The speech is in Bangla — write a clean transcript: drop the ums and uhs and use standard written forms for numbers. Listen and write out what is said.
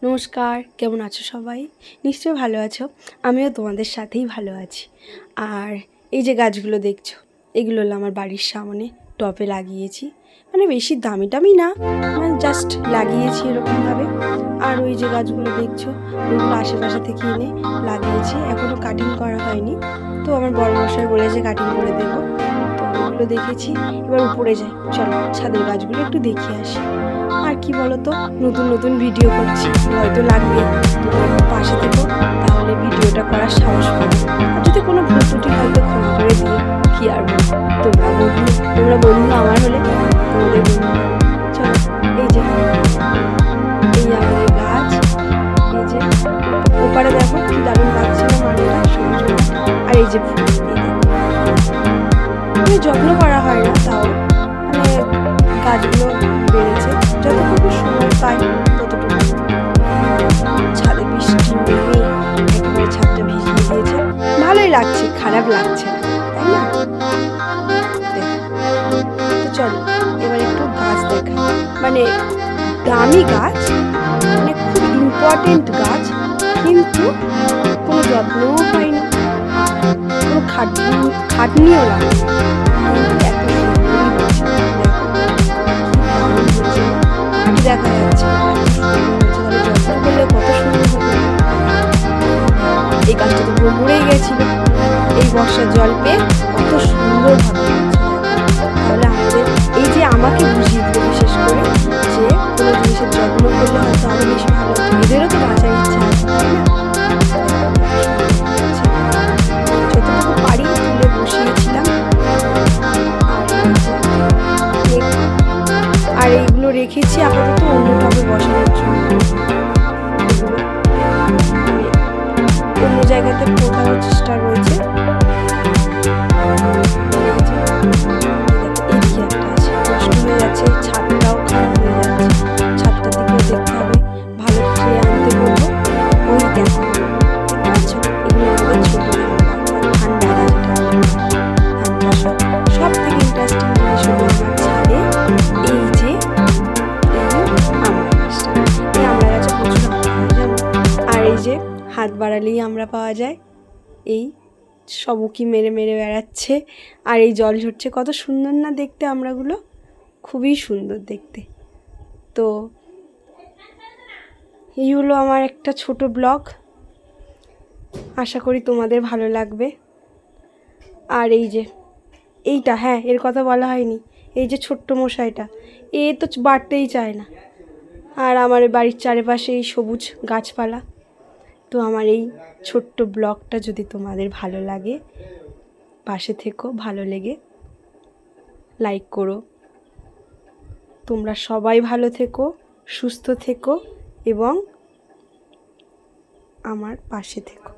নমস্কার, কেমন আছো সবাই? নিশ্চয়ই ভালো আছো। আমিও তোমাদের সাথেই ভালো আছি। আর এই যে গাছগুলো দেখছো, এগুলো হলো আমার বাড়ির সামনে টবে লাগিয়েছি। মানে বেশি দামি টামি না, মানে জাস্ট লাগিয়েছি এরকমভাবে। আর ওই যে গাছগুলো দেখছো, ওইগুলো আশেপাশে থেকে এনে লাগিয়েছি, এখনও কাটিং করা হয়নি। তো আমার বড় মশাই বলেছে কাটিং করে দেবো। তো ওইগুলো দেখেছি। এবার উপরে যাই, চলো ছাদের গাছগুলো একটু দেখিয়ে আসি। আর কি বলতো, নতুন নতুন ভিডিও করছি, হয়তো লাগবে, তোমরা একটু পাশে থেকো, তাহলে ভিডিওটা করার সাহস পাবে। আর যদি কোনো ভুল ত্রুটি হয়তো ক্ষমা করে দিও, কি আর বলবো, তোমরা বন্ধু আমার হলে তোমাদের বন্ধু হবে। চলো, এই যে এই আমাদের গাছ, এই যে ওপারে দেখো কি দারুণ লাগছে না মাঠটা, সবুজ। আর এই যে ফুল, এই দেখো, মানে যত্ন করা হয় না, তাও মানে গাছগুলো বেড়েছে, যতটুকু সময় পাই ততটুকু। ছাদে বৃষ্টি নেমে একেবারে ছাদটা ভিজিয়ে দিয়েছে, ভালোই লাগছে, খারাপ লাগছে না, তাই না? তো চলো এবার একটু গাছ দেখা, মানে দামি গাছ, মানে খুব ইম্পর্টেন্ট গাছ, কিন্তু কোনো যত্নও হয়নি, কোনো খাটনিও লাগে, কিন্তু এত সুন্দরই হয়েছে। মাটি দেখা যাচ্ছে, তাহলে যত্ন করলে কত সুন্দর হবে। এই গাছটা তো পুরো মরেই গেছিল, এই বর্ষার জল পেয়ে কত সুন্দর ভাবে। তাহলে আমাদের এই যে আমাকে বুঝিয়ে দিল বিশেষ করে, যে কোনো জিনিসের যত্ন করলে হয়তো আরো বেশি ভালো হতো, এদেরও তো বাঁচার ইচ্ছা আছে, তাই না? যতটুকু পারি তুলে বসিয়েছিলাম। আর এইগুলো রেখেছি আপাতত অন্য টবে বসানোর জন্য, অন্য জায়গাতে পোতার চেষ্টা রয়েছে। এদিকে একটা আছে, নষ্ট হয়ে যাচ্ছে, ছাদটাও খারাপ হয়ে যাচ্ছে, ছাদটার দিকেও দেখতে হবে, ভালো ট্রে আনতে বলবো। ওই দেখো, আচ্ছা এগুলো আমাদের ছোট ধান ডালা, ধান চাষ হয়। সব থেকে ইন্টারেস্টিং জিনিস হলো আমার ছাদে এই যে আমড়া গাছটা, এই আমড়া গাছে প্রচুর আমড়া হয় জানো। আর এই যে হাত বাড়ালেই আমড়া পাওয়া যায়, এই সব উকি মেরে মেরে বেড়াচ্ছে, আর এই জল ঝরছে, কত সুন্দর না দেখতে আমড়াগুলো, খুবই সুন্দর দেখতে। তো এই হলো আমার একটা ছোট ব্লগ, আশা করি তোমাদের ভালো লাগবে। আর এই যে এইটা, হ্যাঁ এর কথা বলা হয়নি, এই যে ছোট্ট মশাইটা, এ তো বাড়তেই চায় না। আর আমার বাড়ির চারিপাশে এই সবুজ গাছপালা। তো আমার এই ছোট্ট ব্লগটা যদি তোমাদের ভালো লাগে, পাশে থেকো, ভালো লেগে লাইক করো। তোমরা সবাই ভালো থেকো, সুস্থ থেকো এবং আমার পাশে থেকো।